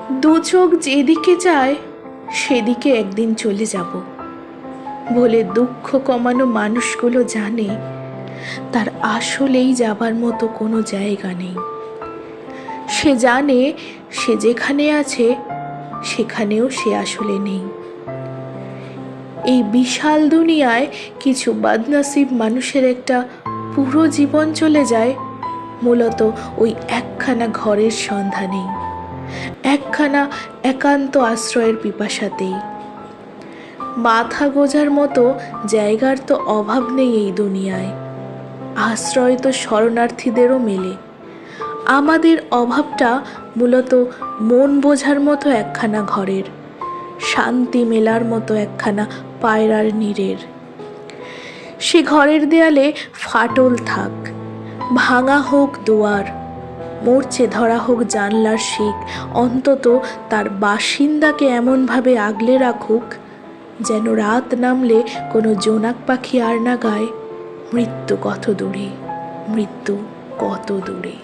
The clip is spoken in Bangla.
দু চোখ যেদিকে যায় সেদিকে একদিন চলে যাব বলে দুঃখ কমানো মানুষগুলো জানে তার আসলেই যাবার মতো কোনো জায়গা নেই। সে জানে সে যেখানে আছে সেখানেও সে আসলে নেই। এই বিশাল দুনিয়ায় কিছু বদনসিব মানুষের একটা পুরো জীবন চলে যায় মূলত ওই একখানা ঘরের সন্ধানেই, একখানা একান্ত আশ্রয়ের পিপাসাতেই। মাথা গোজার মতো জায়গার তো অভাব নেই এই দুনিয়ায়, আশ্রয় তো শরণার্থীদেরও মেলে। আমাদের অভাবটা মূলত মন বোঝার মতো একখানা ঘরের, শান্তি মেলার মতো একখানা পায়রার নীড়ের। সে ঘরের দেয়ালে ফাটল থাক, ভাঙা হোক দুয়ার, মরচে ধরা হোক জানলার শিক, অন্তত তার বাসিন্দাকে এমনভাবে আগলে রাখুক যেন রাত নামলে কোনো জোনাক পাখি আর না গায়, মৃত্যু কত দূরে, মৃত্যু কত দূরে।